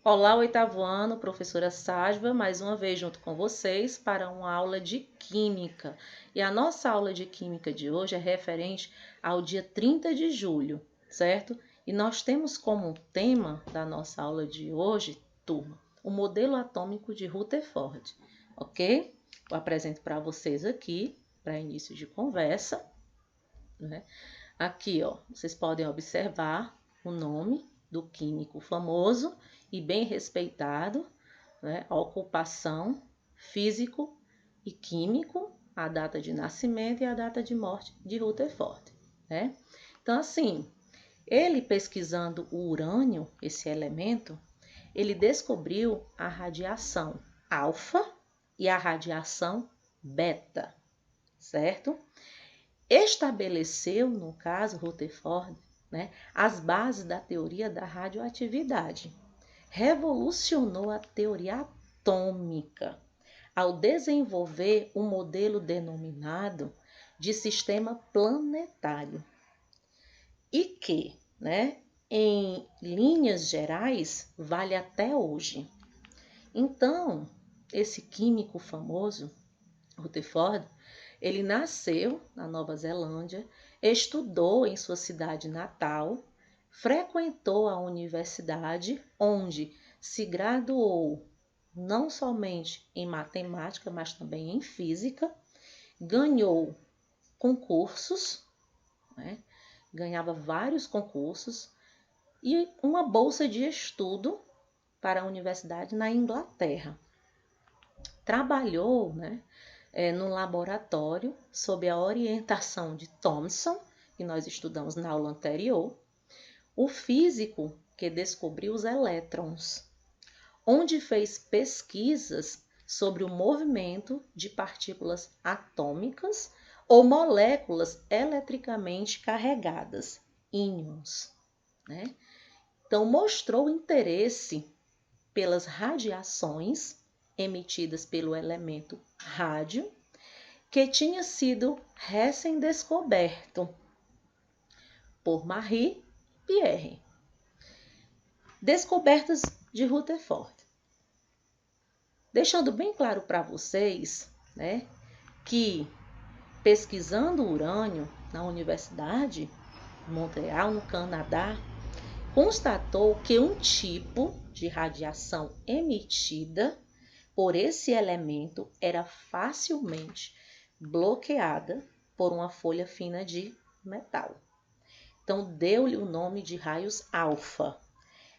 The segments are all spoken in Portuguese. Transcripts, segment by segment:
Olá, oitavo ano, professora Sajva, mais uma vez junto com vocês para uma aula de Química. E a nossa aula de Química de hoje é referente ao dia 30 de julho, certo? E nós temos como tema da nossa aula de hoje, turma, o modelo atômico de Rutherford, ok? Eu apresento para vocês aqui, para início de conversa, né? Aqui, ó, vocês podem observar o nome do químico famoso e bem respeitado, né? A ocupação, físico e químico, a data de nascimento e a data de morte de Rutherford, né? Então, assim, ele pesquisando o urânio, esse elemento, ele descobriu a radiação alfa e a radiação beta, certo? Estabeleceu, no caso, Rutherford, né, as bases da teoria da radioatividade. Revolucionou a teoria atômica ao desenvolver um modelo denominado de sistema planetário. E que, né, em linhas gerais, vale até hoje. Então, esse químico famoso, Rutherford, ele nasceu na Nova Zelândia, estudou em sua cidade natal, frequentou a universidade, onde se graduou não somente em matemática, mas também em física, ganhou concursos, né? Ganhava vários concursos e uma bolsa de estudo para a universidade na Inglaterra. Trabalhou, né, no laboratório, sob a orientação de Thomson, que nós estudamos na aula anterior, o físico que descobriu os elétrons, onde fez pesquisas sobre o movimento de partículas atômicas ou moléculas eletricamente carregadas, íons, né? Então, mostrou interesse pelas radiações emitidas pelo elemento rádio, que tinha sido recém-descoberto por Marie e Pierre. Descobertas de Rutherford. Deixando bem claro para vocês, né, que pesquisando urânio na Universidade de Montreal, no Canadá, constatou que um tipo de radiação emitida por esse elemento era facilmente bloqueada por uma folha fina de metal. Então, deu-lhe o nome de raios alfa,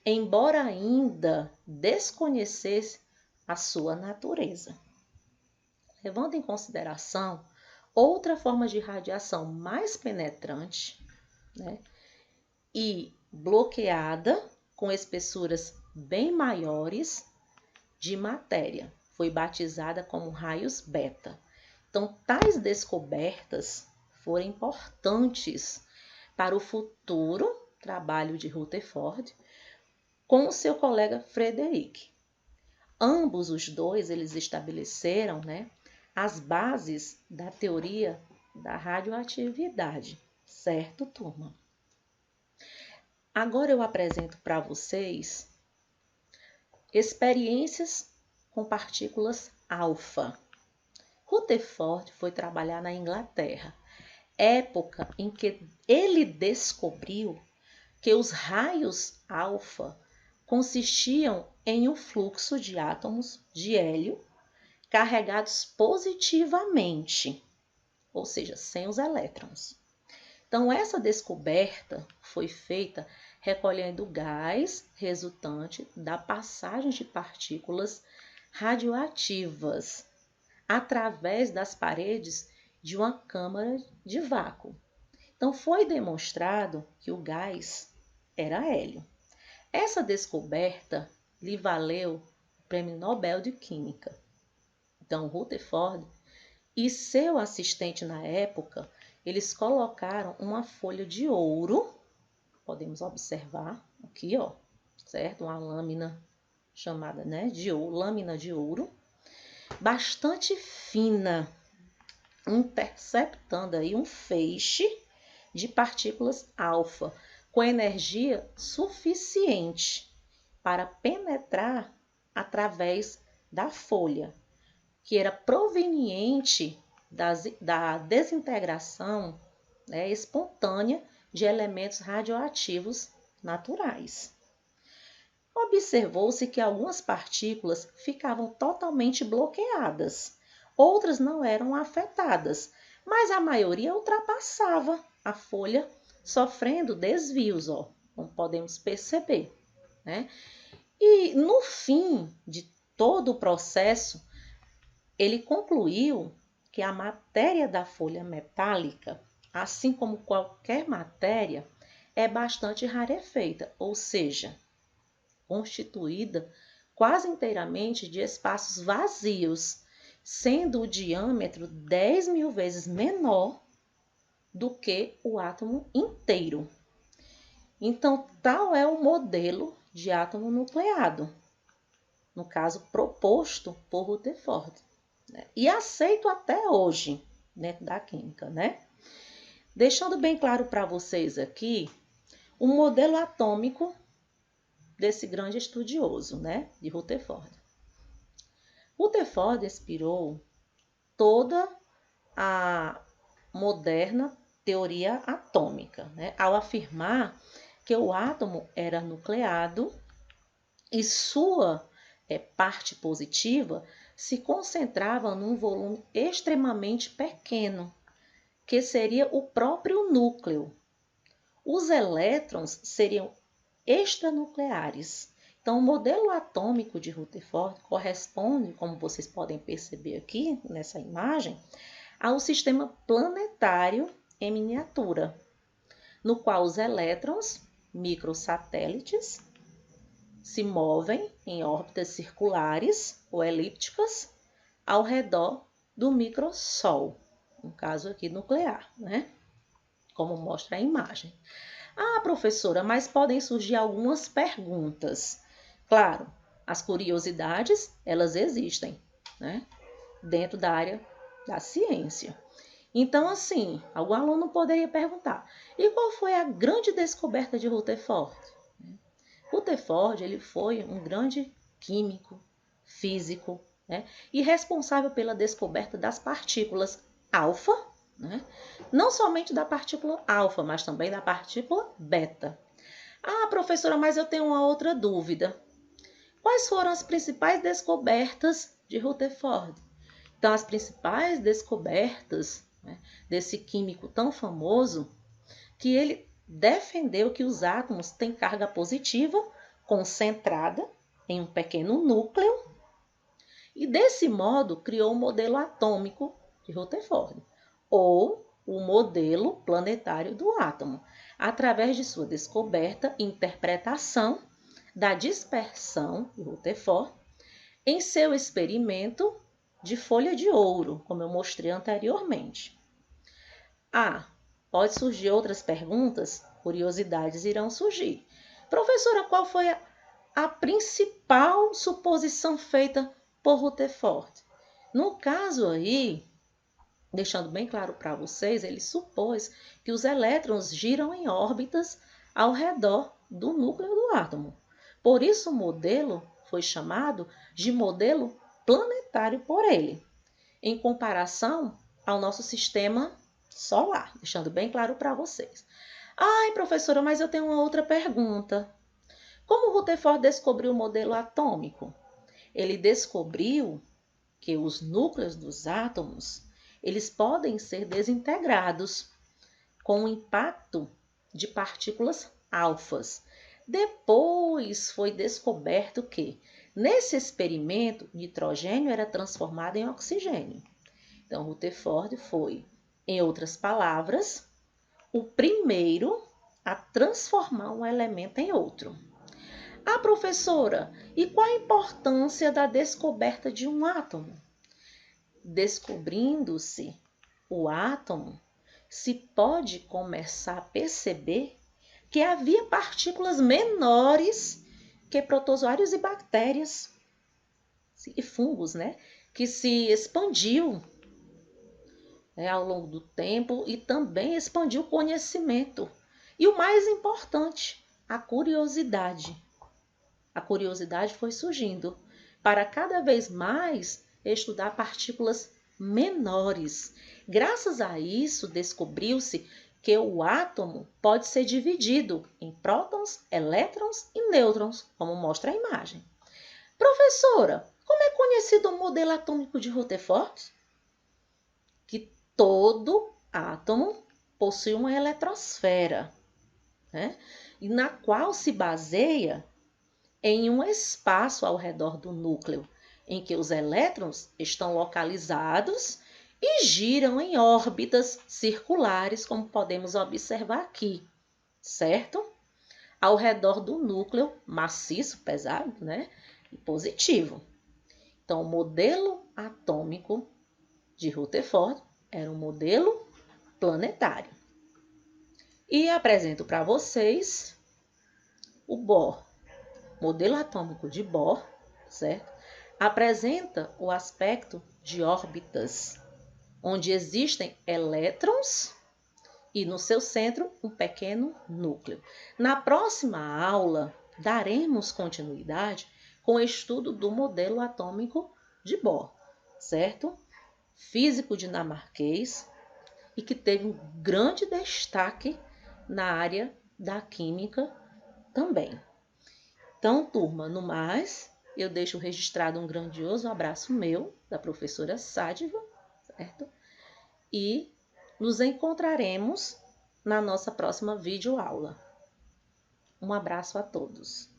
embora ainda desconhecesse a sua natureza. Levando em consideração outra forma de radiação mais penetrante, né, e bloqueada com espessuras bem maiores de matéria, foi batizada como raios beta. Então, tais descobertas foram importantes para o futuro trabalho de Rutherford com o seu colega Frederick. Ambos os dois, eles estabeleceram, né, as bases da teoria da radioatividade, certo, turma? Agora eu apresento para vocês experiências com partículas alfa. Rutherford foi trabalhar na Inglaterra, época em que ele descobriu que os raios alfa consistiam em um fluxo de átomos de hélio carregados positivamente, ou seja, sem os elétrons. Então, essa descoberta foi feita recolhendo gás resultante da passagem de partículas radioativas através das paredes de uma câmara de vácuo. Então, foi demonstrado que o gás era hélio. Essa descoberta lhe valeu o Prêmio Nobel de Química. Então, Rutherford e seu assistente na época, eles colocaram uma folha de ouro, podemos observar aqui, ó, certo? Uma lâmina chamada, né, de ouro, lâmina de ouro, bastante fina, interceptando aí um feixe de partículas alfa, com energia suficiente para penetrar através da folha, que era proveniente da desintegração, né, espontânea de elementos radioativos naturais. Observou-se que algumas partículas ficavam totalmente bloqueadas, outras não eram afetadas, mas a maioria ultrapassava a folha, sofrendo desvios, como podemos perceber, né? E no fim de todo o processo, ele concluiu que a matéria da folha metálica, assim como qualquer matéria, é bastante rarefeita, ou seja, constituída quase inteiramente de espaços vazios, sendo o diâmetro 10.000 vezes menor do que o átomo inteiro. Então, tal é o modelo de átomo nucleado, no caso proposto por Rutherford, né? E aceito até hoje dentro da química, né? Deixando bem claro para vocês aqui o modelo atômico desse grande estudioso, né, de Rutherford. Rutherford inspirou toda a moderna teoria atômica, né, ao afirmar que o átomo era nucleado e sua parte positiva se concentrava num volume extremamente pequeno, que seria o próprio núcleo. Os elétrons seriam extranucleares. Então, o modelo atômico de Rutherford corresponde, como vocês podem perceber aqui nessa imagem, ao sistema planetário em miniatura, no qual os elétrons, microsatélites, se movem em órbitas circulares ou elípticas ao redor do microsol, no caso aqui nuclear, né? Como mostra a imagem. Ah, professora, mas podem surgir algumas perguntas. Claro, as curiosidades, elas existem, né? Dentro da área da ciência. Então, assim, algum aluno poderia perguntar, e qual foi a grande descoberta de Rutherford? Rutherford, ele foi um grande químico, físico, né? E responsável pela descoberta das partículas alfa, né? Não somente da partícula alfa, mas também da partícula beta. Ah, professora, mas eu tenho uma outra dúvida. Quais foram as principais descobertas de Rutherford? Então, as principais descobertas, né, desse químico tão famoso, que ele defendeu que os átomos têm carga positiva concentrada em um pequeno núcleo e, desse modo, criou o modelo atômico de Rutherford, ou o modelo planetário do átomo, através de sua descoberta e interpretação da dispersão de Rutherford em seu experimento de folha de ouro, como eu mostrei anteriormente. Pode surgir outras perguntas, curiosidades irão surgir. Professora, qual foi a principal suposição feita por Rutherford? No caso aí, deixando bem claro para vocês, ele supôs que os elétrons giram em órbitas ao redor do núcleo do átomo. Por isso o modelo foi chamado de modelo planetário por ele, em comparação ao nosso sistema solar, deixando bem claro para vocês. Ai, professora, mas eu tenho uma outra pergunta. Como Rutherford descobriu o modelo atômico? Ele descobriu que os núcleos dos átomos, eles podem ser desintegrados com o impacto de partículas alfas. Depois foi descoberto que, nesse experimento, nitrogênio era transformado em oxigênio. Então, Rutherford foi, em outras palavras, o primeiro a transformar um elemento em outro. Ah, professora, e qual a importância da descoberta de um átomo? Descobrindo-se o átomo, se pode começar a perceber que havia partículas menores que protozoários e bactérias e fungos, né, que se expandiu, né, ao longo do tempo e também expandiu o conhecimento. E o mais importante, a curiosidade. a curiosidade foi surgindo para cada vez mais estudar partículas menores. Graças a isso, descobriu-se que o átomo pode ser dividido em prótons, elétrons e nêutrons, como mostra a imagem. Professora, como é conhecido o modelo atômico de Rutherford? Que todo átomo possui uma eletrosfera, né? E na qual se baseia em um espaço ao redor do núcleo, em que os elétrons estão localizados e giram em órbitas circulares, como podemos observar aqui, certo? Ao redor do núcleo maciço, pesado, né? E positivo. Então, o modelo atômico de Rutherford era um modelo planetário. E apresento para vocês o Bohr. Modelo atômico de Bohr, certo? Apresenta o aspecto de órbitas, onde existem elétrons e no seu centro um pequeno núcleo. Na próxima aula, daremos continuidade com o estudo do modelo atômico de Bohr, certo? Físico dinamarquês e que teve um grande destaque na área da química também. Então, turma, no mais, eu deixo registrado um grandioso abraço meu, da professora Sádiva, certo? E nos encontraremos na nossa próxima videoaula. Um abraço a todos.